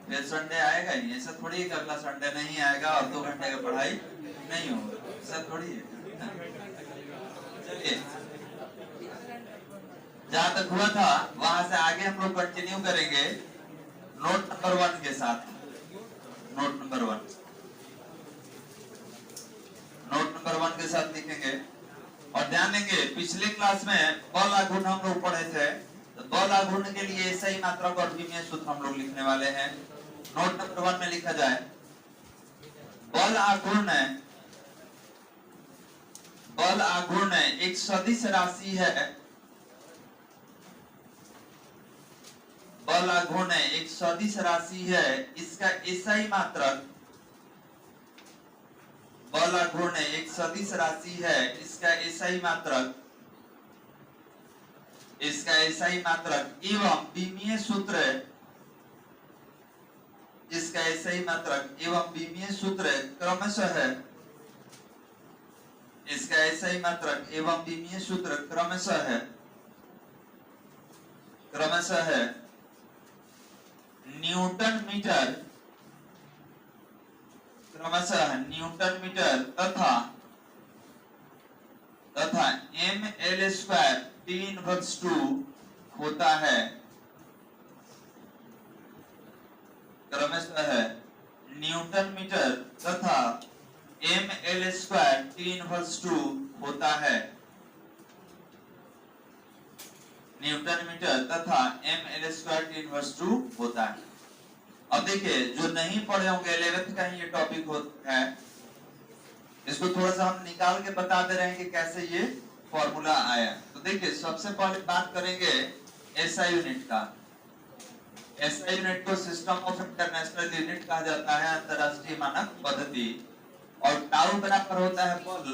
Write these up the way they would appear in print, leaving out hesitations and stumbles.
फिर संडे आएगा ही, ऐसा थोड़ी है कि अगला संडे नहीं आएगा और 2 घंटे की पढ़ाई नहीं होगा, ऐसा थोड़ी है। चलिए, जहां तक हुआ था वहां से आगे हम लोग कंटिन्यू करेंगे नोट नंबर 1 के साथ। नोट नंबर 1, नोट नंबर 1 के साथ लिखेंगे और ध्यान देंगे पिछले क्लास में बल आघूर्ण हम लोग पढ़े थे, तो बल आघूर्ण के लिए सही मात्रक और विमीय सूत्र हम लोग लिखने वाले हैं। नोट नंबर 1 में लिखा जाए बल आघूर्ण एक सदिश राशि है। बल आघूर्ण एक सदिश राशि है, इसका एसआई मात्रक, बल आघूर्ण एक सदिश राशि है, इसका एसआई मात्रक एवं विमीय सूत्र, इसका एसआई मात्रक एवं विमीय सूत्र क्रमशः है, इसका एसआई मात्रक एवं विमीय सूत्र क्रमशः है न्यूटन मीटर, क्रमशः न्यूटन मीटर तथा ml स्क्वायर T/2 होता है। क्रमशः न्यूटन मीटर तथा ml स्क्वायर T/2 होता है। न्यूटन मीटर तथा ml स्क्वायर T/2 होता है। अब देखिए, जो नहीं पढ़े होंगे 11th का ही ये टॉपिक है, इसको थोड़ा सा हम निकाल के बता दे रहे हैं कि कैसे ये फॉर्मूला आया। तो देखिए, सबसे पहले बात करेंगे एसआई यूनिट का। एसआई यूनिट को सिस्टम ऑफ इंटरनेशनल यूनिट कहा जाता है, अंतरराष्ट्रीय मानक पद्धति। और टाउ बराबर होता है बल,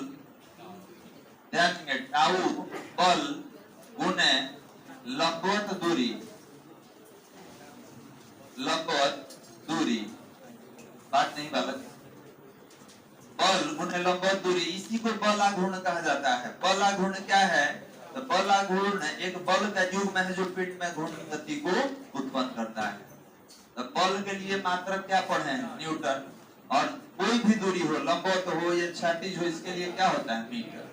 ध्यान देंगे, टाउ बल गुने लंबवत दूरी, लंबवत दूरी, बात नहीं बालक, बल गुने लंबवत दूरी, इसी को बल आघूर्ण कहा जाता है। बल आघूर्ण क्या है? तो बल आघूर्ण एक बल का युग्म है जो पिंड में घूर्णी गति को उत्पन्न करता है। तो बल के लिए मात्रक क्या पढ़े हैं? न्यूटन। और कोई भी दूरी हो, लंबवत हो या क्षैतिज हो, इसके लिए क्या होता है? मीटर।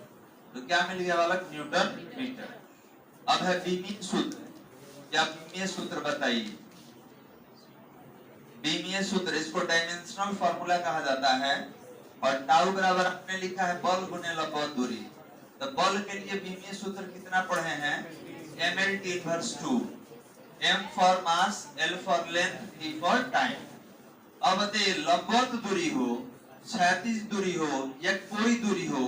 तो क्या मिल गया बालक? Newton metre. अब है विमीय सूत्र। क्या विमीय सूत्र बताइए? विमीय सूत्र, इसको डायमेंशनल फार्मूला कहा जाता है। और टाउ बराबर आपने लिखा है बल गुने लंबवत दूरी। तो बल के लिए विमीय सूत्र कितना पढ़े हैं? ml T/2, m for mass, l for length, t for time. अब बताइए, लंबवत दूरी हो, क्षैतिज दूरी हो या कोई दूरी हो,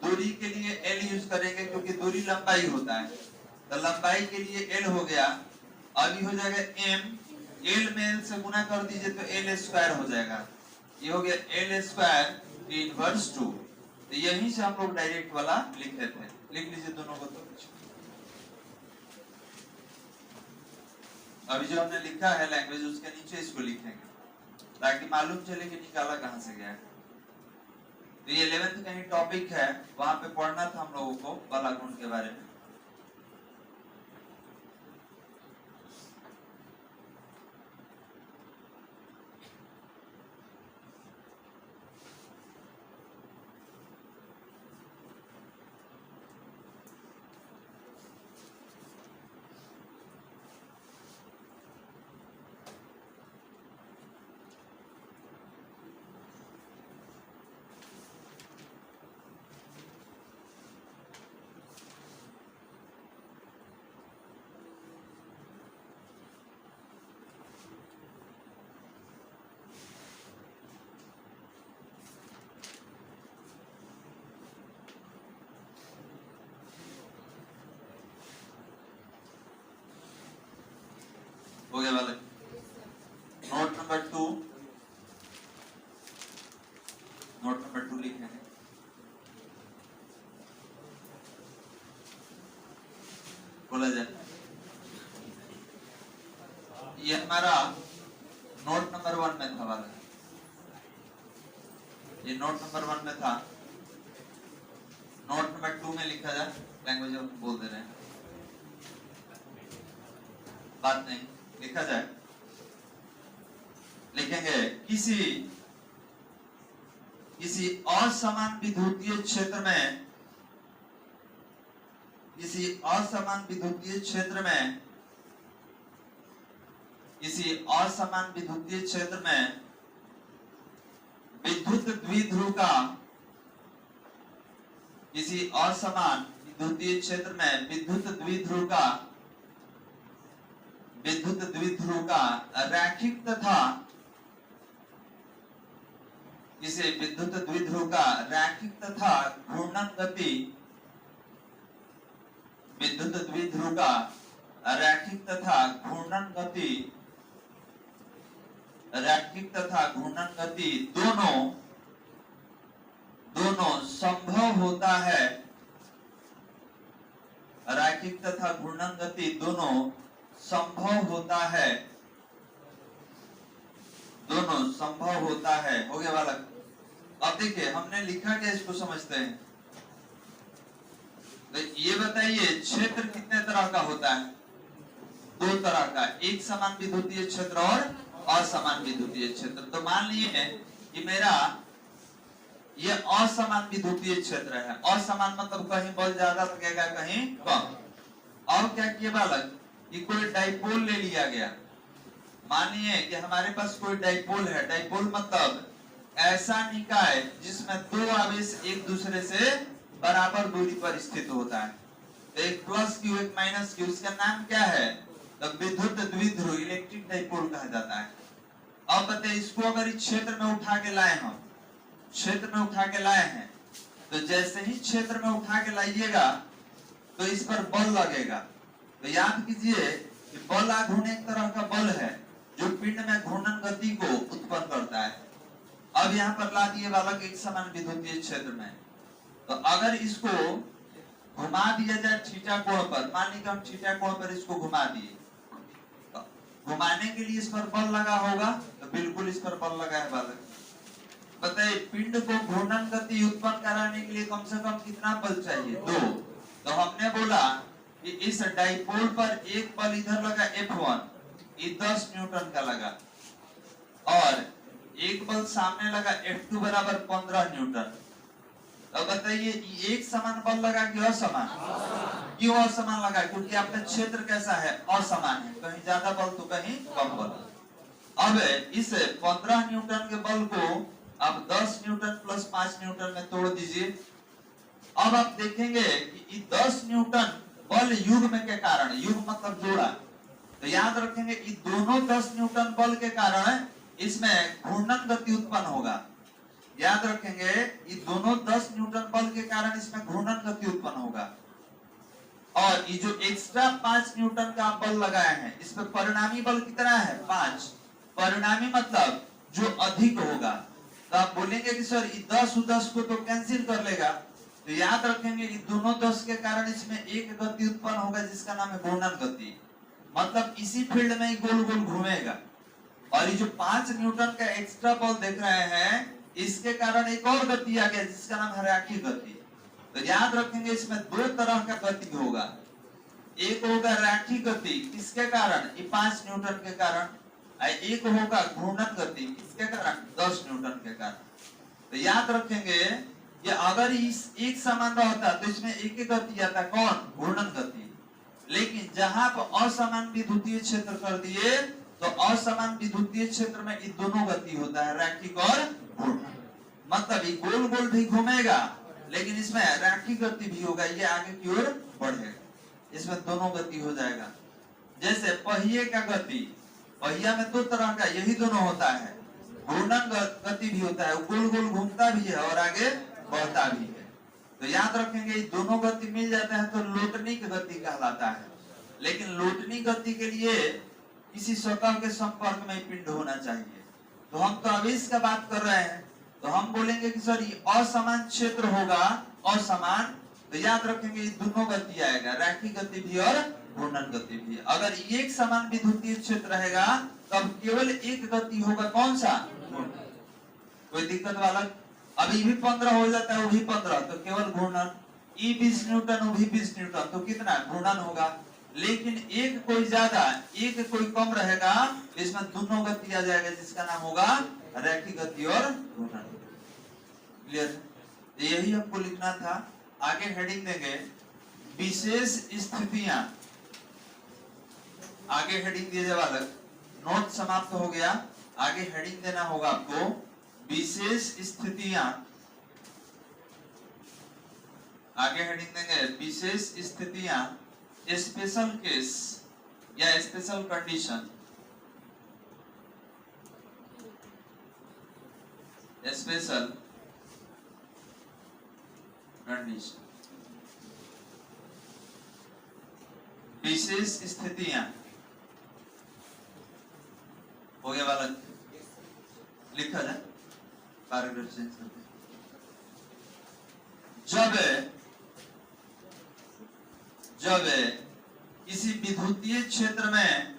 दूरी के लिए l यूज करेंगे क्योंकि दूरी लंबाई होता है। तो लंबाई के लिए l हो गया। अभी हो जाएगा m, l में l से गुना कर दीजिए तो l स्क्वायर हो जाएगा। ये हो गया l स्क्वायर T/2। तो यहीं से हम लोग डायरेक्ट वाला लिख लेते हैं। लिख लीजिए दोनों को। तो अभी जो हमने लिखा है लैंग्वेज, उसके नीचे इसको लिखेंगे ताकि मालूम चले कि निकाला कहां से गया है। तो ये 11th का ही टॉपिक है, वहां पे पढ़ना था हम लोगों को बल आघूर्ण के बारे में। हो गया वाले। नोट नंबर 2, नोट नंबर 2 लिखेंगे। बोला जाए, ये हमारा नोट नंबर 1 में था वाला, ये नोट नंबर 1 में था। नोट नंबर 2 में लिखा जाए, लैंग्वेज हम बोल दे रहे हैं, बात नहीं, लिखा जाए। लिखेंगे किसी असमान विद्युतीय क्षेत्र में, किसी असमान विद्युतीय क्षेत्र में, किसी असमान विद्युतीय क्षेत्र में विद्युत द्विध्रुव का, किसी असमान विद्युतीय क्षेत्र में विद्युत द्विध्रुव का रैखिक तथा, इसे विद्युत द्विध्रुव का रैखिक तथा घूर्णन गति, विद्युत द्विध्रुव का रैखिक तथा घूर्णन गति, रैखिक तथा घूर्णन गति दोनों संभव होता है, रैखिक तथा घूर्णन गति दोनों संभव होता है, दोनों संभव होता है। हो गया वाला। अब देखिए हमने लिखा क्या, इसको समझते हैं। तो ये बताइए क्षेत्र कितने तरह का होता है? दो तरह का, एक समान विद्युतीय क्षेत्र और असमान विद्युतीय क्षेत्र। तो मान लिए कि मेरा ये असमान विद्युतीय क्षेत्र है। असमान मतलब कहीं बल ज्यादा लगेगा कहीं कम। अब क्या किया बालक कि कोई डाइपोल ले लिया गया। मानिए कि हमारे पास कोई डाइपोल है। डाइपोल मतलब ऐसा निकाय जिसमें दो आवेश एक दूसरे से बराबर दूरी पर स्थित होता है। तो एक प्लस क्यू एक माइनस क्यू, इसका नाम क्या है? तो विद्युत द्विध्रुव, इलेक्ट्रिक डाइपोल कहा जाता है। अब बताइए इसको अगर इस क्षेत्र में उठा के लाए, हम क्षेत्र में उठा के लाए हैं, तो जैसे ही क्षेत्र में उठा के लाइएगा तो इस पर बल लगेगा। तो याद कीजिए कि बल आघूर्ण एक तरह का बल है जो पिंड में घूर्णन गति को उत्पन्न करता है। अब यहाँ पर ला दिए बालक एक समान विद्युतीय क्षेत्र में, तो अगर इसको घुमा दिया जाए थीटा कोण पर, मान लीजिए हम थीटा कोण पर इसको घुमा दिए, तो घुमाने के लिए इस पर बल लगा होगा। तो बिल्कुल इस पर बल लगा है बालक। बताइए पिंड को घूर्णन गति उत्पन्न कराने के लिए कम से कम कितना बल चाहिए? 2। तो हमने बोला कि इस डाइपोल पर एक बल इधर लगा F1, ये 10 न्यूटन का लगा, और एक बल सामने लगा F2 बराबर 15 न्यूटन। तो बताइए एक समान बल लगा कि असमान? क्यों असमान लगा? क्योंकि आपका क्षेत्र कैसा है? असमान है, कहीं ज्यादा बल तो कहीं कम बल। अब इस 15 न्यूटन के बल को आप 10 न्यूटन प्लस 5 न्यूटन में तोड़ दीजिए। अब आप देखेंगे कि 10 न्यूटन बल युग्म के कारण, युग्म मतलब जोड़ा, तो याद रखेंगे कि दोनों 10 न्यूटन बल के कारण इसमें घूर्णन गति उत्पन्न होगा। याद रखेंगे ये दोनों 10 न्यूटन बल के कारण इसमें घूर्णन गति उत्पन्न होगा। और ये जो एक्स्ट्रा 5 न्यूटन का बल लगाए हैं, इस पर परिणामी बल कितना है? 5। परिणामी मतलब जो अधिक होगा। तो आप बोलेंगे कि सर ये 10 को तो कैंसिल कर लेगा। तो याद रखेंगे ये दोनों 10 के कारण इसमें एक गति उत्पन्न होगा जिसका नाम है घूर्णन गति। मतलब इसी फील्ड में गोल गोल घूमेगा। और ये जो 5 न्यूटन का एक्स्ट्रा बल देख रहे हैं, इसके कारण एक और गति आ गया जिसका नाम है रैखिक गति। तो याद रखेंगे इसमें 2 तरह का गति होगा। एक होगा रैखिक गति, किसके कारण? ये 5 न्यूटन के कारण। एक होगा घूर्णन गति, किसके कारण? 10 न्यूटन के कारण। तो याद रखेंगे कि अगर इस एक समान रहता तो इसमें एक ही गति आता, कौन? घूर्णन गति। लेकिन जहां पर असमान विद्युतीय क्षेत्र कर दिए तो असमान विद्युतीय क्षेत्र में ये दोनों गति होता है, रैखिक और घूर्णन। मतलब ये गोल गोल भी घूमेगा लेकिन इसमें रैखिक गति भी होगा, ये आगे की ओर बढ़ेगा, इसमें दोनों गति हो जाएगा। जैसे पहिए का गति, पहिया में 2 तरह का यही दोनों होता है, घूर्णन गति भी होता है, गोल गोल घूमता भी है और आगे बढ़ता भी है। तो याद रखेंगे ये दोनों गति मिल जाता है तो लोटनिक गति कहलाता है। लेकिन लोटनी गति के लिए किसी सतह के संपर्क में पिंड होना चाहिए। तो हम तो आवेश का बात कर रहे हैं, तो हम बोलेंगे कि सर ये असमान क्षेत्र होगा, असमान। तो याद रखेंगे ये दोनों गति आएगा, रैखिक गति भी और घूर्णन गति भी। अगर एक समान विद्युतीय क्षेत्र रहेगा तब केवल एक गति होगा, कौन सा? कोई दिक्कत वाला? अभी भी 15 हो जाता है, वो भी 15, तो केवल घूर्णन। ई 20 न्यूटन, वो भी 20 न्यूटन, तो कितना घूर्णन होगा। लेकिन एक कोई ज्यादा एक कोई कम रहेगा, इसमें दोनों गति आ जाएगा, जिसका नाम होगा रैखिक गति और घूर्णन। क्लियर? यही आपको लिखना था। आगे हेडिंग देंगे विशेष स्थितियां। आगे हेडिंग दिए जाए बालक, नोट समाप्त हो गया। आगे हेडिंग देना होगा आपको विशेष स्थितियां। आगे हेडिंग देंगे विशेष स्थितियां, स्पेशल केस या स्पेशल कंडीशन। स्पेशल कंडीशन, विशेष स्थितियां। हो गया बालक? लिखा जाए, पैराग्राफ चेंज करते हैं। जब किसी विद्युतीय क्षेत्र में,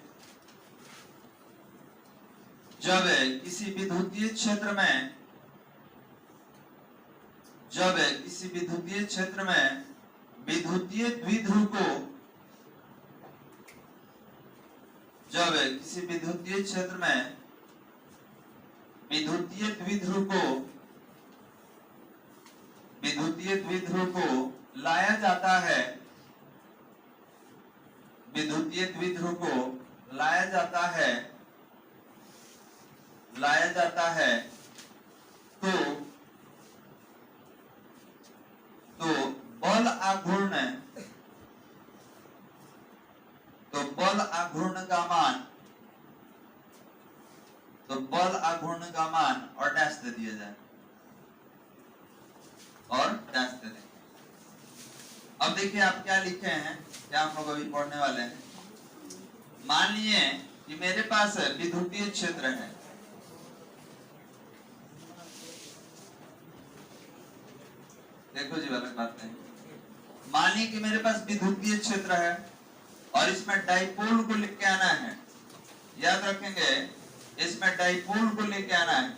जब किसी विद्युतीय क्षेत्र में, जब किसी विद्युतीय क्षेत्र में विद्युतीय द्विध्रुव को, जब किसी विद्युतीय क्षेत्र में विद्युतीय द्विध्रुव को, विद्युतीय द्विध्रुव को लाया जाता है, विद्युतीय द्विध्रुव को लाया जाता है, लाया जाता है, तो बल आघूर्ण, तो बल आघूर्ण का मान, तो बल आघूर्ण का मान और डैश दे दिया जाए, और डैश दे देंगे। अब देखिए आप क्या लिखे हैं, क्या हम लोग अभी पढ़ने वाले हैं। मान लिए कि मेरे पास विद्युतीय क्षेत्र है, देखो जी वाले बात नहीं। मानिए कि मेरे पास विद्युतीय क्षेत्र है और इसमें डाइपोल को लेके आना है। याद रखेंगे, इसमें डाइपोल को लेके आना है,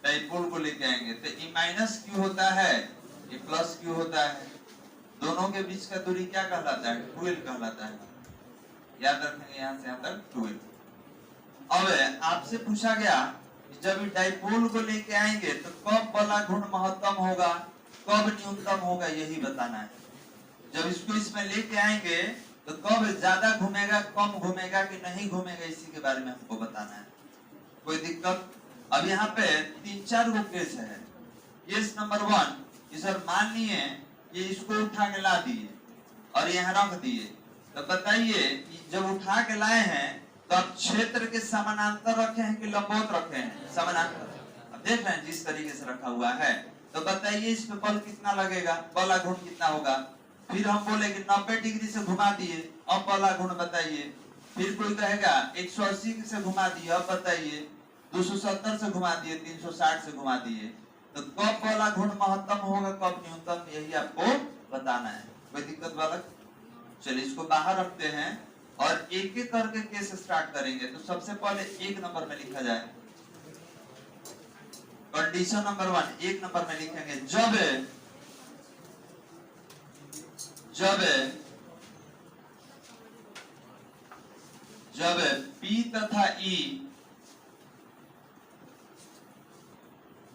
डाइपोल को लेके आएंगे तो ई माइनस क्यू होता है, ये प्लस क्यू होता है। दोनों के बीच का दूरी क्या कहलाता है? 12 कहलाता है। याद रखेंगे यहाँ से यहाँ तक 12। अब आपसे पूछा गया जब डाइपोल को लेके आएंगे तो कब बल आघूर्ण महत्तम होगा, कब न्यूनतम होगा, यही बताना है। जब इसको इसमें लेके आएंगे तो कब ज्यादा घूमेगा, कम घूमेगा कि नहीं घूमेगा, इसी के बारे में हमको बताना है। कोई दिक्कत? अब यहाँ पे 3-4 गो केस है। केस नंबर 1, सर मान लिए ये इसको उठा के ला दिए और यहाँ रख दिए, तो बताइए कि जब उठा के लाए हैं तो आप क्षेत्र के समानांतर रखे हैं कि लंबवत रखे हैं? समानांतर। अब देख रहे हैं जिस तरीके से रखा हुआ है, तो बताइए इस पे बल कितना लगेगा, बल आघूर्ण कितना होगा। फिर हम बोले कि 90 डिग्री से घुमा दिए, अब बल आघूर्ण बताइए। फिर कोई कहेगा 180 से घुमा दिए, अब बताइए। 270 से घुमा दिए, 360 से घुमा दिए, तो कब बल आघूर्ण महत्तम होगा, कब न्यूनतम, यही आपको बताना है। कोई दिक्कत बालक? चलिए इसको बाहर रखते हैं और एक एक करके केस स्टार्ट करेंगे। तो सबसे पहले 1 नंबर में लिखा जाए, कंडीशन नंबर 1 1 नंबर में लिखेंगे, जब P तथा E,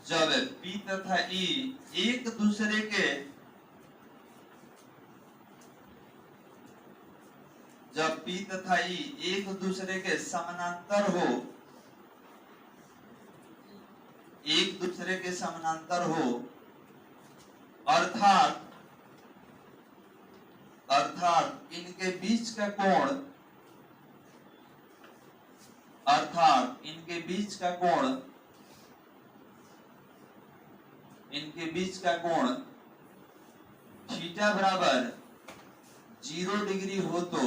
जब P तथा E एक दूसरे के, जब P तथा E एक दूसरे के समानांतर हो, एक दूसरे के समानांतर हो, अर्थात इनके बीच का कोण, अर्थात इनके बीच का कोण, इनके बीच का कोण थीटा बराबर 0 डिग्री हो, तो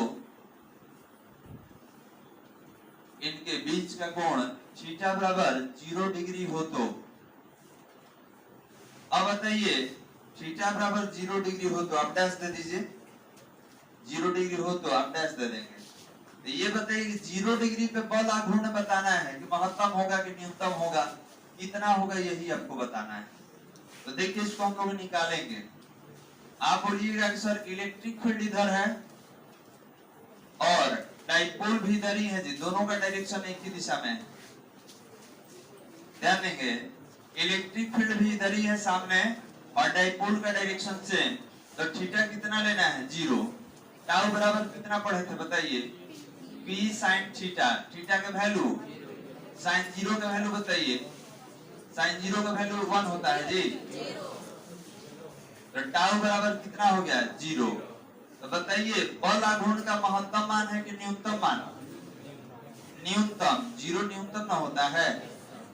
इनके बीच का कोण थीटा बराबर 0 डिग्री हो, तो अब बताइए थीटा बराबर 0 डिग्री हो तो आप डैश दे दीजिए, 0 डिग्री हो तो आप डैश दे देंगे। तो ये बताइए कि 0 डिग्री पे बल आघूर्ण बताना है कि महत्तम होगा कि न्यूनतम होगा, कितना होगा, यही आपको बताना है। तो देखिए इसको हम लोग निकालेंगे। आप बोलिएगा कि सर इलेक्ट्रिक फील्ड इधर है और डाइपोल भी इधर ही है जी, दोनों का डायरेक्शन एक ही दिशा में है। ध्यान देंगे, इलेक्ट्रिक फील्ड भी इधर ही है सामने और डाइपोल का डायरेक्शन सेम। तो थीटा कितना लेना है? 0। टाउ बराबर कितना पढ़े थे बताइए? P sin theta. थीटा का वैल्यू sin 0 का वैल्यू बताइए? sin 0 का वैल्यू 1 होता है जी। तो टाउ बराबर कितना हो गया? 0। तो बताइए बल आघूर्ण का महत्तम मान है कि न्यूनतम मान? न्यूनतम। 0 न्यूनतम ना होता है।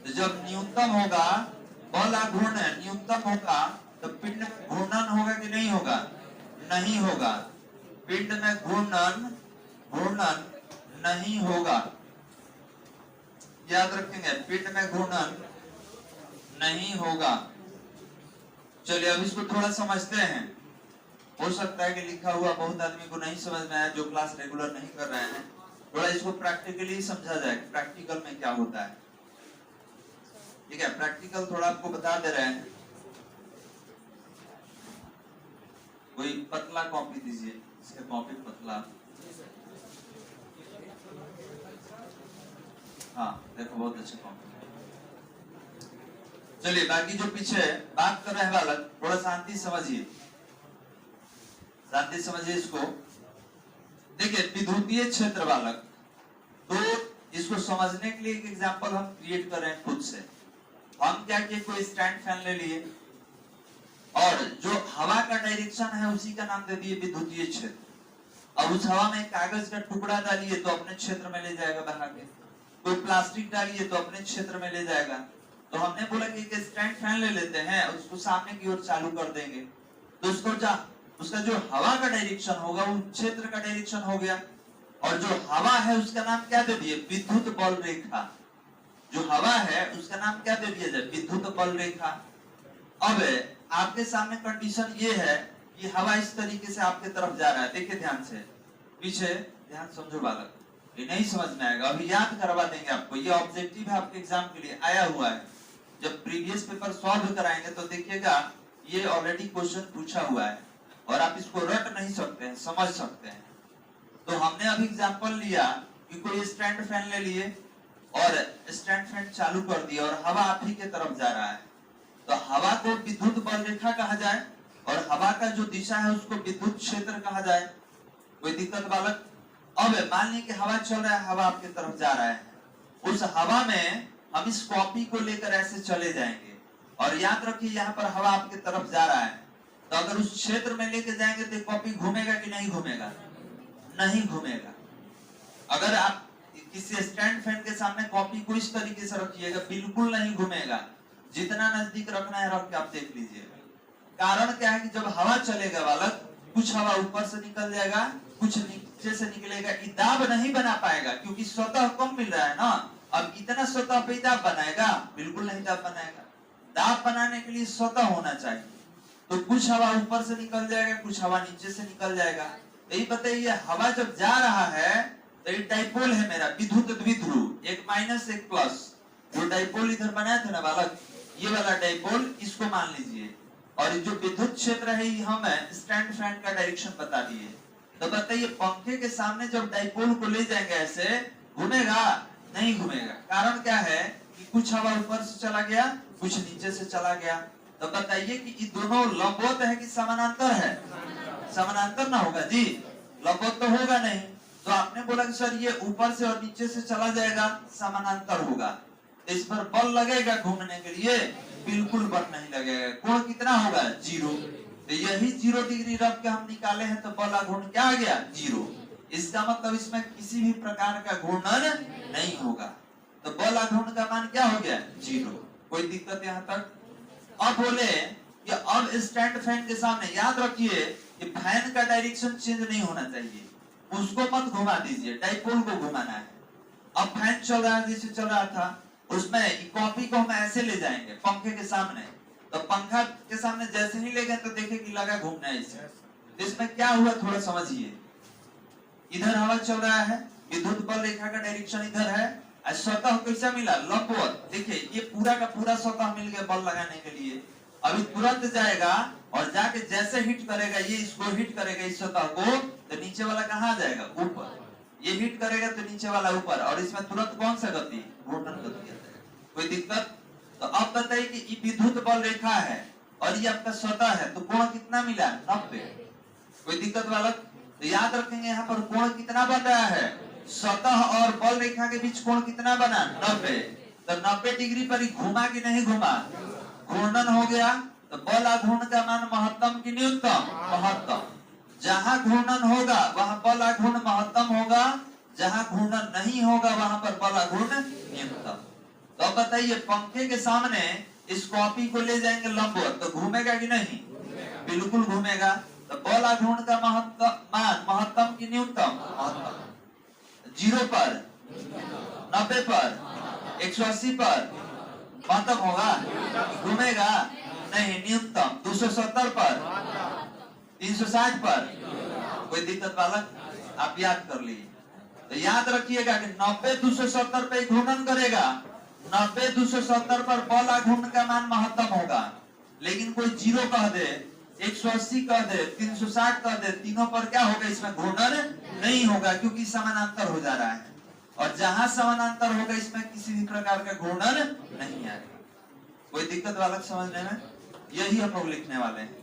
तो जब न्यूनतम होगा, बल आघूर्ण न्यूनतम होगा, तो पिंड में घूर्णन होगा कि नहीं होगा? नहीं होगा। पिंड में घूर्णन नहीं होगा, याद रखेंगे, पिंड में घूर्णन नहीं होगा। चलिए अब इसको थोड़ा समझते हैं। हो सकता है कि लिखा हुआ बहुत आदमी को नहीं समझ में आया, जो क्लास रेगुलर नहीं कर रहे हैं। थोड़ा इसको प्रैक्टिकली समझा जाए, प्रैक्टिकल में क्या होता है। ठीक है, प्रैक्टिकल थोड़ा आपको बता दे रहे हैं। कोई पतला कॉपी दीजिए, इसके कॉपी पतला। हाँ देखो, बहुत अच्छे कॉपी। चलिए बाकी जो पीछे बात कर रहे हैं बालक, थोड़ा शांति समझिए, शांति समझिए इसको। देखिए विद्युतीय क्षेत्र बालक, तो इसको समझने के लिए एक एग्जांपल हम क्रिएट कर रहे हैं खुद से। हम क्या किए, कोई स्टैंड फैन ले लिए और जो हवा का डायरेक्शन है उसी का नाम दे दिए विद्युतीय क्षेत्र। अब उस हवा में कागज का टुकड़ा डालिए तो अपने क्षेत्र में ले जाएगा बहा के, कोई प्लास्टिक डालिए तो अपने क्षेत्र में ले जाएगा। तो हमने बोला कि एक स्टैंड फैन ले लेते हैं, उसको सामने की ओर चालू कर देंगे, तो उसका जो हवा का डायरेक्शन होगा वो क्षेत्र का डायरेक्शन हो गया। और जो हवा है उसका नाम क्या दे दिए? विद्युत बल रेखा। जो हवा है उसका नाम क्या दे दिया जाए? विद्युत बल रेखा। अब आपके सामने कंडीशन ये है कि हवा इस तरीके से आपके तरफ जा रहा है। देखिए ध्यान से, पीछे ध्यान समझो बालक, ये नहीं समझ में आएगा, अभी याद करवा देंगे आपको। ये ऑब्जेक्टिव है आपके एग्जाम के लिए आया हुआ है। जब प्रीवियस पेपर सॉल्व कराएंगे तो देखिएगा ये ऑलरेडी क्वेश्चन पूछा हुआ है और आप इसको रट नहीं सकते हैं, समझ सकते हैं। तो हमने अभी एग्जांपल लिया कि कोई स्टैंड फैन ले लिए और स्टैंड फैन चालू कर दिया और हवा आप ही के तरफ जा रहा है, तो हवा को विद्युत बल रेखा कहा जाए और हवा का जो दिशा है उसको विद्युत क्षेत्र कहा जाए। कोई दिक्कत बालक? अब मान लीजिए कि हवा चल रहा है, हवा आपके तरफ जा रहा है, उस हवा में हम इस कॉपी को लेकर ऐसे चले जाएंगे और याद रखिए यहाँ पर हवा आपके तरफ जा रहा है, तो अगर उस क्षेत्र में लेके जाएंगे तो कॉपी घूमेगा कि नहीं घूमेगा? नहीं घूमेगा। अगर आप किसी स्टैंड फैन के सामने कॉपी को इस तरीके से रखिएगा, बिल्कुल नहीं घूमेगा। जितना नजदीक रखना है रख के आप देख लीजिए। कारण क्या है कि जब हवा चलेगा बालक, कुछ हवा ऊपर से निकल जाएगा, कुछ नीचे से निकलेगा, दाब नहीं बना पाएगा क्योंकि सतह कम मिल रहा है ना। अब इतना सतह पे दाब बनाएगा? बिल्कुल नहीं दाब बनाएगा। दाब बनाने के लिए सतह होना चाहिए, तो कुछ हवा ऊपर से निकल जाएगा, कुछ हवा नीचे से निकल जाएगा। यही बताइए, हवा जब जा रहा है तो ये डाइपोल है मेरा, विद्युत द्विध्रुव, एक माइनस एक प्लस। जो डाइपोल इधर बनाया था ना बालक, ये वाला डाइपोल, इसको मान लीजिए, और जो विद्युत क्षेत्र है हम स्टैंड फैन का डायरेक्शन बता दिए। तो बताइए पंखे के सामने जब डाइपोल को ले जाएंगे ऐसे, घूमेगा? नहीं घूमेगा। कारण क्या है कि कुछ हवा ऊपर से चला गया, कुछ नीचे से चला गया। तो बताइए कि ये दोनों लंबवत है कि समानांतर है? समानांतर ना होगा जी, लंबवत तो होगा नहीं। तो आपने बोला कि सर ये ऊपर से और नीचे से चला जाएगा, समानांतर होगा, तो इस पर बल लगेगा घूमने के लिए? बिल्कुल बल नहीं लगेगा। कोण कितना होगा? 0। तो यही 0 डिग्री रख के हम निकाले हैं, तो बल आघूर्ण क्या आ गया? 0। इसका मतलब इसमें किसी भी प्रकार का घूर्णन नहीं होगा, तो बल आघूर्ण का मान क्या हो गया? 0। कोई दिक्कत यहाँ तक? अब बोले कि अब स्टैंड फैन के सामने याद रखिए कि फैन का डायरेक्शन चेंज नहीं होना चाहिए, उसको मत घुमा दीजिए, डाइपोल को घुमाना है। अब फैन चल रहा है, जैसे चल रहा था, उसमें कॉपी को हम ऐसे ले जाएंगे पंखे के सामने, तो पंखा के सामने जैसे ही ले गए तो देखे कि लगा घूमना है इसे। तो इसमें क्या हुआ थोड़ा समझिए। इधर हवा चल रहा है, विद्युत बल रेखा का डायरेक्शन इधर है, सतह कैसा मिला? लंबवत। देखिए ये पूरा का पूरा सतह मिल गया बल लगाने के लिए। अभी तुरंत जाएगा और जाके जैसे हिट करेगा, ये इसको हिट करेगा इस सतह को, तो नीचे वाला कहाँ जाएगा? ऊपर। ये हिट करेगा तो नीचे वाला ऊपर, और इसमें तुरंत कौन सा गति? घूर्णन गति आ जाएगा। कोई दिक्कत? तो अब बताइए कि ये विद्युत बल रेखा है और ये आपका सतह है, तो कोण कितना मिला? 90। कोई दिक्कत वाला? तो याद रखेंगे यहाँ पर कोण कितना बन रहा है? सतह और बल रेखा के बीच कोण कितना बना? 90। तो 90 डिग्री पर ही घुमा कि नहीं घुमा? घूर्णन हो गया। तो बल आघूर्ण का मान महत्तम की न्यूनतम? महत्तम। जहां घूर्णन होगा वहां बल आघूर्ण महत्तम होगा, जहां घूर्णन नहीं होगा वहां पर बल आघूर्ण न्यूनतम। तो अब बताइए, पंखे के सामने इस कॉपी को ले जाएंगे लंबवत, तो घूमेगा कि नहीं? बिल्कुल घूमेगा। तो बल आघूर्ण का मान महत्तम की न्यूनतम? महत्तम। 0 पर, 90 पर, 180 पर महत्तम होगा? घूमेगा नहीं। न्यूनतम 270 पर, 360 पर। कोई दिक्कत वाला? आप याद कर लीजिए। तो याद रखिएगा कि 90 270 पे घूर्णन करेगा, 90 270 पर बल आघूर्ण का मान महत्तम होगा। लेकिन कोई 0 कह दे, 180 कह दे, 360 कह दे, तीनों पर क्या होगा? इसमें घूर्णन नहीं होगा, क्योंकि समानांतर हो जा रहा है। और जहां समानांतर होगा इसमें किसी भी प्रकार का घूर्णन नहीं आएगा। कोई दिक्कत वाला समझने में? यही हम लोग लिखने वाले हैं।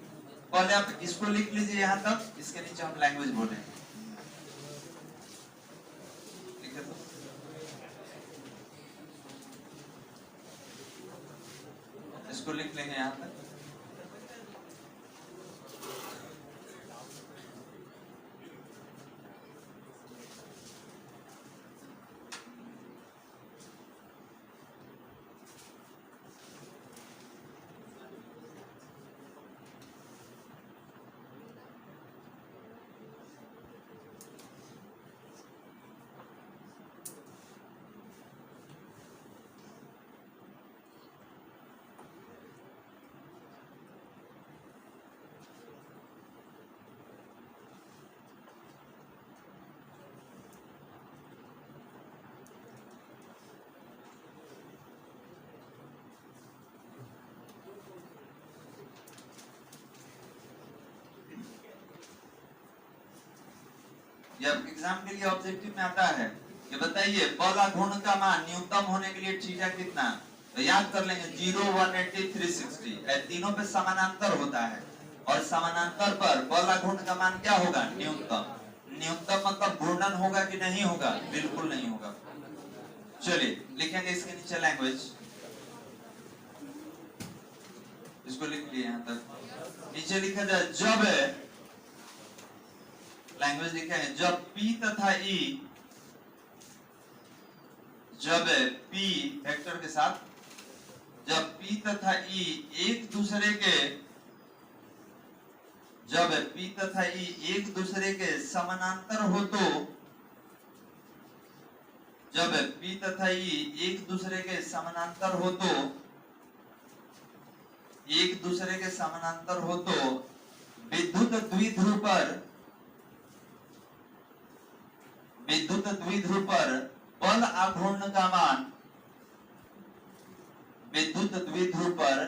पहले आप इसको लिख लीजिए यहाँ तक, इसके नीचे हम लैंग्वेज बोलेंगे। लिखे तो इसको लिख लेंगे यहाँ तक। जब एग्जाम के लिए ऑब्जेक्टिव में आता है कि बताइए बल आघूर्ण का मान न्यूनतम होने के लिए थीटा कितना? तो याद कर लेंगे 0, 180, 360। तीनों पे समानांतर होता है, और समानांतर पर बल आघूर्ण का मान क्या होगा? न्यूनतम। न्यूनतम मतलब घूर्णन होगा कि नहीं होगा? बिल्कुल नहीं होगा। चलिए लिखेंगे इसके नीचे लैंग्वेज, इसको लिख लिए यहाँ तक। नीचे लिखा जाए जब, लैंग्वेज लिखे हैं, जब P तथा E, जब P वेक्टर के साथ, जब P तथा E एक दूसरे के, जब P तथा E एक दूसरे के समानांतर हो तो, जब P तथा E एक दूसरे के समानांतर हो तो, एक दूसरे के समानांतर हो तो विद्युत द्विध्रुव पर, विद्युत द्विध्रुव पर बल आघूर्ण का मान, विद्युत द्विध्रुव पर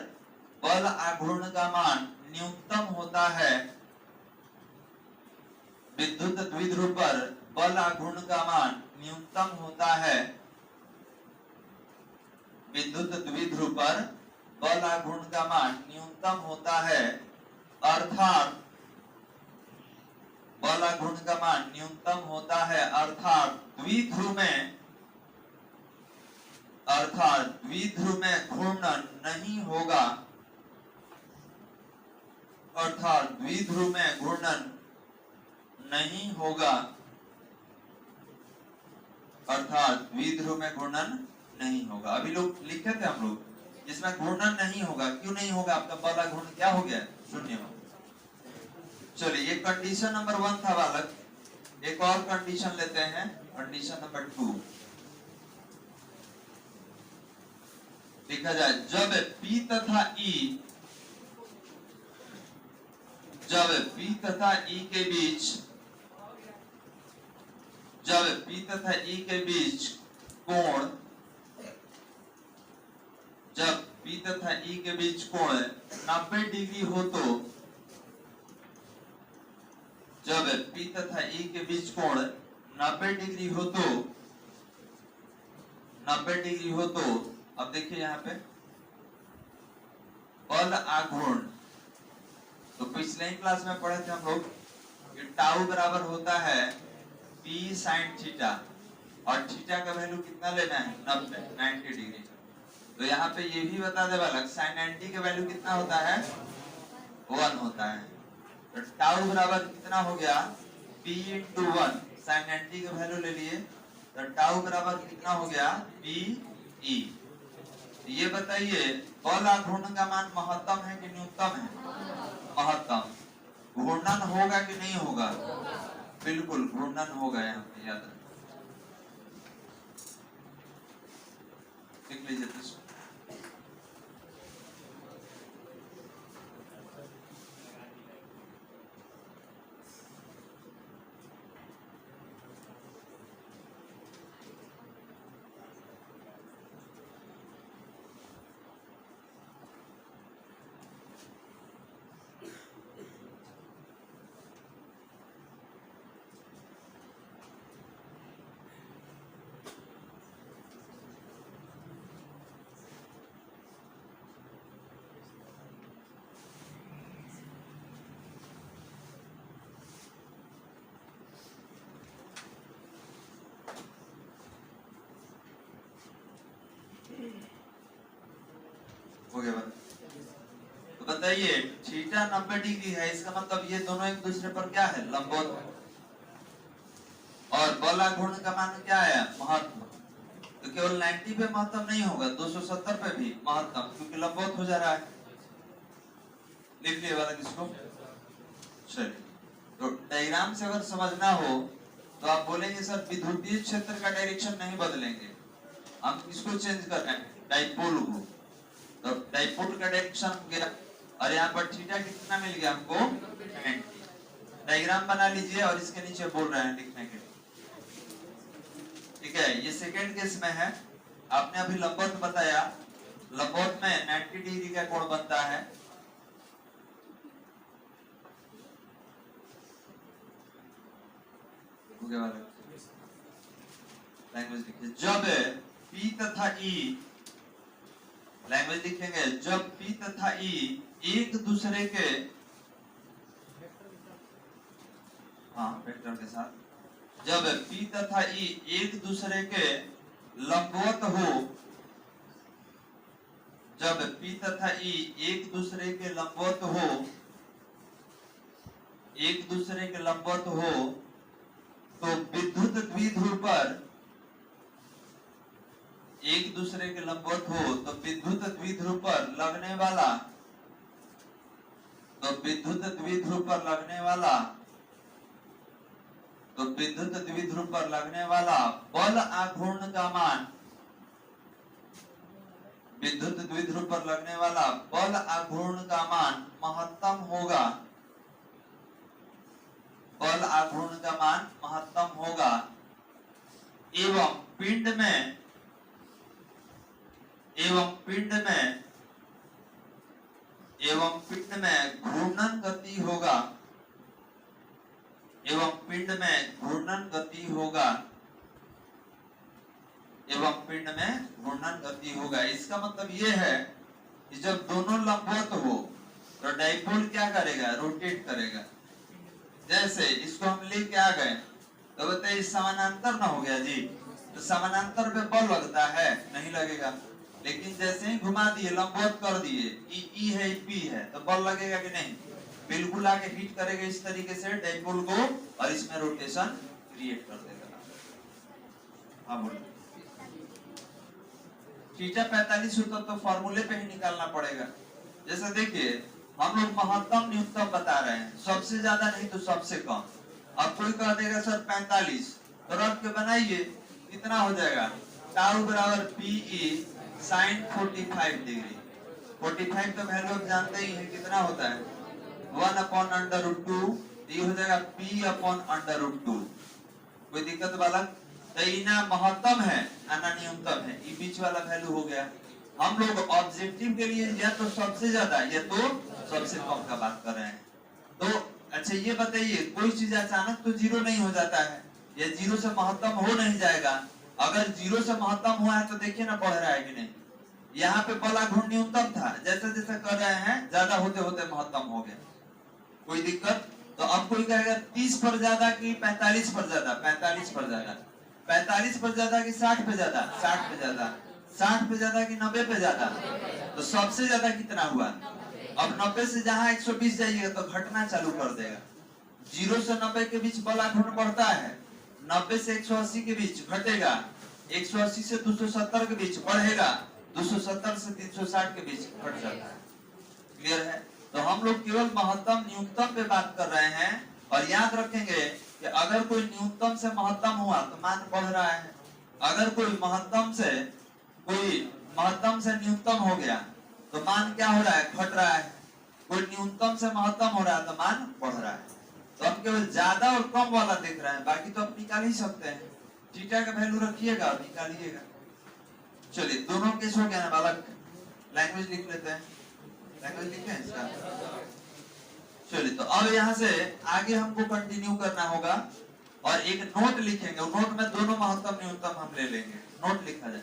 बल आघूर्ण का मान न्यूनतम होता है, विद्युत द्विध्रुव पर बल आघूर्ण का मान न्यूनतम होता है, विद्युत द्विध्रुव पर बल आघूर्ण का मान न्यूनतम होता है, अर्थात बल आघूर्ण का मान न्यूनतम होता है, अर्थात द्विध्रुव में, अर्थात द्विध्रुव में घूर्णन नहीं होगा, अर्थात द्विध्रुव में घूर्णन नहीं होगा, अर्थात द्विध्रुव में घूर्णन नहीं होगा। अभी लोग लिखे थे हम लोग, जिसमें घूर्णन नहीं होगा। क्यों नहीं होगा? आपका बल आघूर्ण क्या हो गया? शून्य हो। चलिए ये कंडीशन नंबर 1 था बालक। एक और कंडीशन लेते हैं, कंडीशन नंबर 2। लिखा जाए जब P तथा E, जब P तथा E के बीच, जब P तथा E के बीच कोण, जब P तथा E के बीच कोण 90 डिग्री हो तो, जब P तथा E के बीच कोण 90 डिग्री हो तो, 90 डिग्री हो तो, अब देखिए यहाँ पे बल आघूर्ण, तो पिछले ही क्लास में पढ़े थे हम लोग कि टाउ बराबर होता है P sin थीटा, और थीटा का वैल्यू कितना लेना है 90 डिग्री। तो यहाँ पे ये भी बता दे वाला sin 90 का वैल्यू कितना होता है 1 होता है। तो टाउ बराबर कितना हो गया P into 1, sin 90 का वैल्यू ले लिए, तो टाउ बराबर कितना हो गया PE। ये बताइए बल आघूर्ण का मान महत्तम है कि न्यूनतम है? महत्तम। घूर्णन होगा कि नहीं होगा? बिल्कुल घूर्णन होगा, यहाँ पे याद रखिए, लिख लीजिए तो। हो गया बात। तो बताइए थीटा 90 डिग्री है, इसका मतलब ये दोनों एक दूसरे पर क्या है लंबवत है, और बल आघूर्ण का मान क्या है महत्तम। तो केवल 90 पे महत्तम नहीं होगा, 270 पे भी महत्तम, क्योंकि लंबवत हो जा रहा है। लिख लिया वाला किसको? चलिए, तो डायग्राम से अगर समझना हो तो आप बोलेंगे सर विद्युतीय क्षेत्र का डायरेक्शन नहीं बदलेंगे, हम किसको चेंज कर रहे हैं डाइपोल को। तो डाइपोल का डायरेक्शन गया, और यहाँ पर थीटा कितना मिल गया हमको 90। डायग्राम बना लीजिए और इसके नीचे बोल रहे हैं लिखने के लिए, ठीक है। ये सेकंड केस में है, आपने अभी लंबवत बताया, लंबवत में 90 डिग्री का कोण बनता है। लैंग्वेज लिखिए, जब P तथा E, लैंग्वेज लिखेंगे जब P तथा E एक दूसरे के, हाँ वेक्टर के साथ, जब P तथा E एक दूसरे के लंबवत हो, जब P तथा E एक दूसरे के लंबवत हो, एक दूसरे के लंबवत हो, तो विद्युत द्विध्रुव पर, एक दूसरे के लंबवत हो तो विद्युत द्विध्रुव पर लगने वाला, तो विद्युत द्विध्रुव पर लगने वाला, तो विद्युत द्विध्रुव पर लगने वाला बल आघूर्ण का मान, विद्युत द्विध्रुव पर लगने वाला बल आघूर्ण का मान महत्तम होगा, बल आघूर्ण का मान महत्तम होगा, एवं पिंड में, एवं पिंड में, एवं पिंड में घूर्णन गति होगा, एवं पिंड में घूर्णन गति होगा, एवं पिंड में घूर्णन गति होगा। इसका मतलब ये है कि जब दोनों लंबवत हो तो डाइपोल क्या करेगा रोटेट करेगा। जैसे इसको हम लेके आ गए तो बताइए समानांतर ना हो गया जी, तो समानांतर पे बल लगता है नहीं लगेगा, लेकिन जैसे ही घुमा दिए लंबवत कर दिए, ई है पी है, तो बल लगेगा कि नहीं? बिल्कुल आके हिट करेगा इस तरीके से डाइपोल को, और इसमें रोटेशन क्रिएट कर देगा। हाँ बोलिए, थीटा 45 होता तो फॉर्मूले पे ही निकालना पड़ेगा। जैसे देखिए हम लोग महत्तम न्यूनतम बता रहे हैं, सबसे ज्यादा नहीं तो सबसे कम। अब कोई कह देगा सर 45, तो रख के बनाइए कितना हो जाएगा, टाउ बराबर PE sin 45 डिग्री। 45 का वैल्यू आप जानते ही हैं कितना होता है 1/√2, ये हो जाएगा P/√2। कोई दिक्कत वाला? तो इना महत्तम है आना न्यूनतम है, ये बीच वाला वैल्यू हो गया। हम लोग ऑब्जेक्टिव के लिए या तो सबसे ज्यादा या तो सबसे कम का बात कर रहे हैं। तो अच्छा ये बताइए, कोई चीज अचानक तो जीरो नहीं हो जाता है, या जीरो से महत्तम हो नहीं जाएगा। अगर जीरो से महत्तम हुआ है तो देखिए ना बढ़ रहा है कि नहीं। यहाँ पे बल आघूर्ण न्यूनतम था, जैसे जैसे कर रहे हैं ज्यादा होते होते महत्तम हो गया। कोई दिक्कत? तो अब कोई कहेगा 30 पर ज्यादा कि 45 पर ज्यादा? 45 पर ज्यादा। 45 पर ज्यादा कि 60 पे ज्यादा? 60 पे ज्यादा। 60 पे ज्यादा कि 90 पे ज्यादा? तो सबसे ज्यादा कितना हुआ? अब 90 से जहां 120 जाइएगा तो घटना चालू कर देगा। 0 से 90 के बीच बल आघूर्ण बढ़ता है, 90 से 180 के बीच घटेगा, 180 से 270 के बीच बढ़ेगा, 270 से 360 के बीच घट जाता है। क्लियर है? तो हम लोग केवल महत्तम न्यूनतम पे बात कर रहे हैं। और याद रखेंगे कि अगर कोई न्यूनतम से महत्तम हुआ तो मान बढ़ रहा है, अगर कोई महत्तम से न्यूनतम हो गया तो मान क्या हो रहा है? घट रहा है। कोई न्यूनतम से महत्तम हो रहा है तो मान बढ़ रहा है। तो हम केवल ज्यादा और कम वाला देख रहे हैं, बाकी तो आप निकाल ही सकते हैं। थीटा का वैल्यू रखिएगा और निकालिएगा। चलिए दोनों केस हो गया ना बालक, लैंग्वेज लिख लेते हैं। लैंग्वेज लिखे हैं इसका। चलिए तो अब यहाँ से आगे हमको कंटिन्यू करना होगा और एक नोट लिखेंगे। नोट में दोनों महत्तम न्यूनतम हम ले लेंगे। नोट लिखा जाए।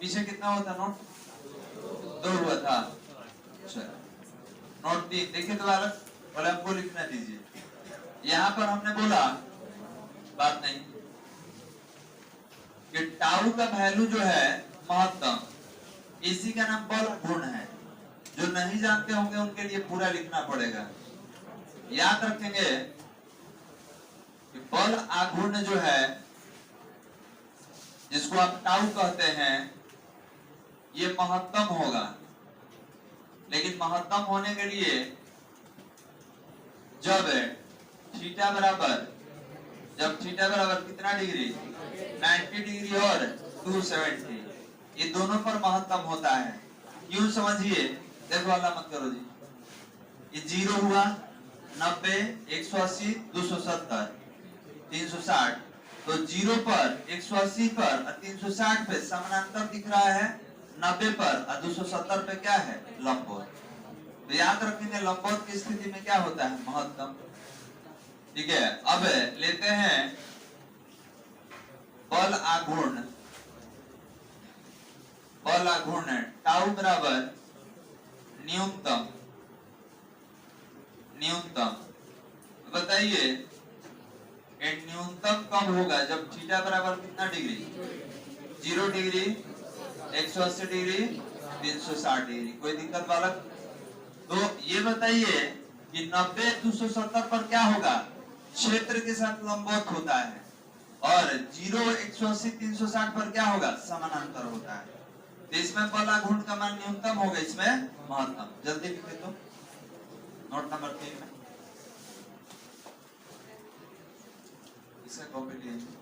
पीछे कितना हुआ था नोट? 2 हुआ था। नोट 3 देखिए तो बालक, बोले हमको लिखना दीजिए। यहाँ पर हमने बोला बात नहीं कि टाउ का वैल्यू जो है महत्तम, इसी का नाम बल गुण है। जो नहीं जानते होंगे उनके लिए पूरा लिखना पड़ेगा। याद रखेंगे कि बल आघूर्ण जो है, जिसको आप टाउ कहते हैं, ये महत्तम होगा। लेकिन महत्तम होने के लिए जब थीटा बराबर कितना डिग्री? 90 डिग्री और 270, ये दोनों पर महत्तम होता है। क्यों समझिए, देखो अल्लाह मत करो जी। ये 0 हुआ, 90, 180, 270, 360। तो 0 पर, 180 पर और 360 पे समानांतर दिख रहा है, 90 पर और 270 पे क्या है? लंबवत। तो याद रखेंगे लंबवत की स्थिति में क्या होता है? महत्तम। ठीक है, अब लेते हैं बल आघूर्ण टाउ बराबर न्यूनतम। बताइए न्यूनतम कब होगा? जब थीटा बराबर कितना डिग्री? 0 degree, 180 degree, 360 degree. कोई दिक्कत बालक? तो ये बताइए कि 90 270 पर क्या होगा? क्षेत्र के साथ लंबवत होता है। और 0 180 360 पर क्या होगा? समानांतर होता है। तो इसमें बल आघूर्ण का मान न्यूनतम होगा, इसमें महत्तम। जल्दी लिखे तो नोट नंबर 3 में इसे कॉपी लीजिए।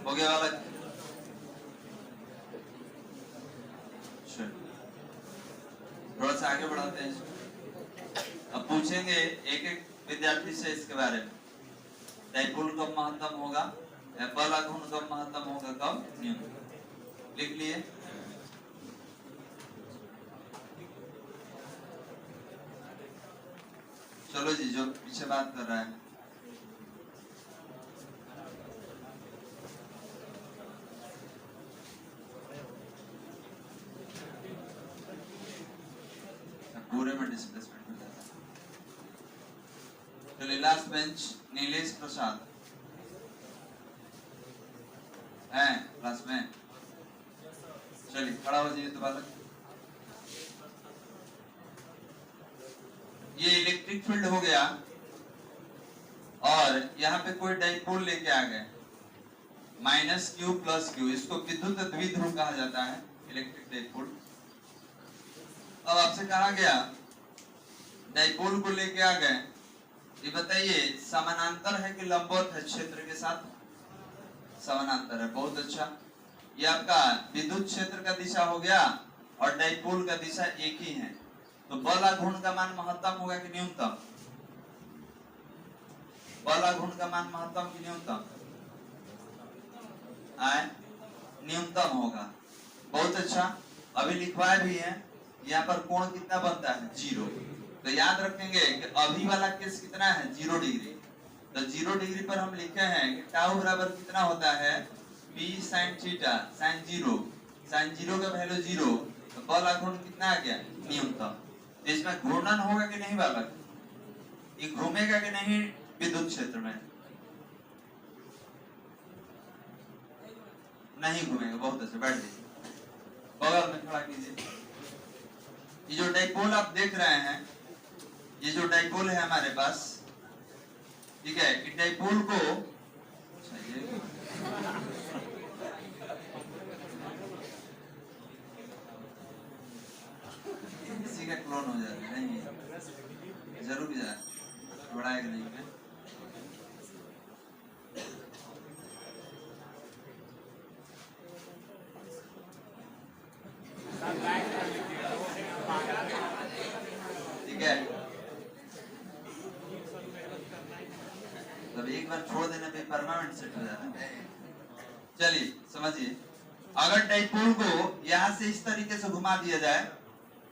हो गया बालक? थोड़ा सा आगे बढ़ाते हैं। अब पूछेंगे एक एक विद्यार्थी से इसके बारे में। डाइपोल कब महत्तम होगा, बल आघूर्ण कब महत्तम होगा, कब न्यूनतम। लिख लिए? चलो जी, जो पीछे बात कर रहा है पूरे में डिस्प्लेसमेंट हो जाता है। चलिए लास्ट बेंच नीलेश प्रसाद है क्लास में। चलिए खड़ा हो जाइए। तो बालक ये इलेक्ट्रिक फील्ड हो गया और यहाँ पे कोई डाइपोल लेके आ गए -q + q, इसको विद्युत द्विध्रुव कहा जाता है, इलेक्ट्रिक डाइपोल। अब आपसे कहा गया डाइपोल को लेके आ गए, ये बताइए समानांतर है कि लंबवत है क्षेत्र के साथ? समानांतर है, बहुत अच्छा। ये आपका विद्युत क्षेत्र का दिशा हो गया और डाइपोल का दिशा एक ही है, तो बल आघूर्ण का मान महत्तम होगा कि न्यूनतम? बल आघूर्ण का मान महत्तम कि न्यूनतम? न्यूनतम होगा, बहुत अच्छा। अभी लिखवाया भी है, यहाँ पर कोण कितना बनता है? 0। तो याद रखेंगे कि अभी वाला केस कितना है? 0 डिग्री। तो 0 डिग्री पर हम लिखे हैं कि टाउ बराबर कितना होता है? p sin theta sin 0। sin 0 का वैल्यू 0, तो बल आघूर्ण कितना आ गया? न्यूनतम। तो इसमें घूर्णन होगा कि नहीं बालक? ये घूमेगा कि नहीं विद्युत क्षेत्र में? नहीं घूमेगा, बहुत अच्छा। बैठ जाइए, बगल में खड़ा कीजिए। ये जो डाइपोल आप देख रहे हैं, ये जो डाइपोल है हमारे पास, ठीक है, इस डाइपोल को किसी का क्लोन हो जाता है, नहीं जरूर भी जाए, बढ़ाएगा नहीं है। ठीक है, तब एक बार छोड़ देने पे परमानेंट सेट हो जाता है। चलिए समझिए, अगर डाइपोल को यहाँ से इस तरीके से घुमा दिया जाए,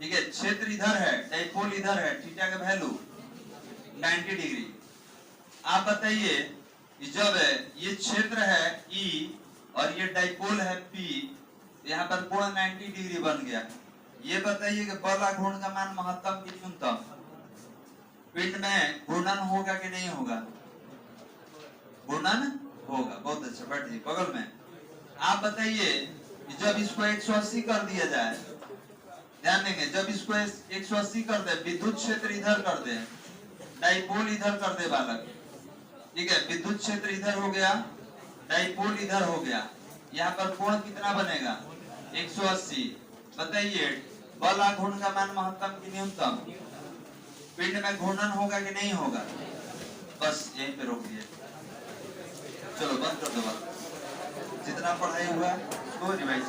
ठीक है, क्षेत्र इधर है, डाइपोल इधर है, थीटा का वैल्यू 90 डिग्री। आप बताइए जब ये क्षेत्र है E और ये डाइपोल है P, यहाँ पर कोण 90 डिग्री बन गया। ये बताइए कि बल आघूर्ण का मान महत्तम कि न्यूनतम? पिंड में घूर्णन होगा कि नहीं होगा? घूर्णन होगा, बहुत अच्छा। बैठिए बगल में। आप बताइए जब इसको 180 कर दिया जाए, ध्यान देंगे, जब इसको 180 कर दे, विद्युत क्षेत्र इधर कर दे, डाइपोल इधर कर दे बालक, ठीक है, विद्युत क्षेत्र इधर हो गया, डाइपोल इधर हो गया, यहाँ पर कोण कितना बनेगा? 180। बताइए बल आघूर्ण का मान महत्तम कि न्यूनतम? पिंड में घूर्णन होगा कि नहीं होगा? बस यहीं पे रोक दिए। चलो बंद कर दो, जितना पढ़ाई हुआ उसको रिवाइज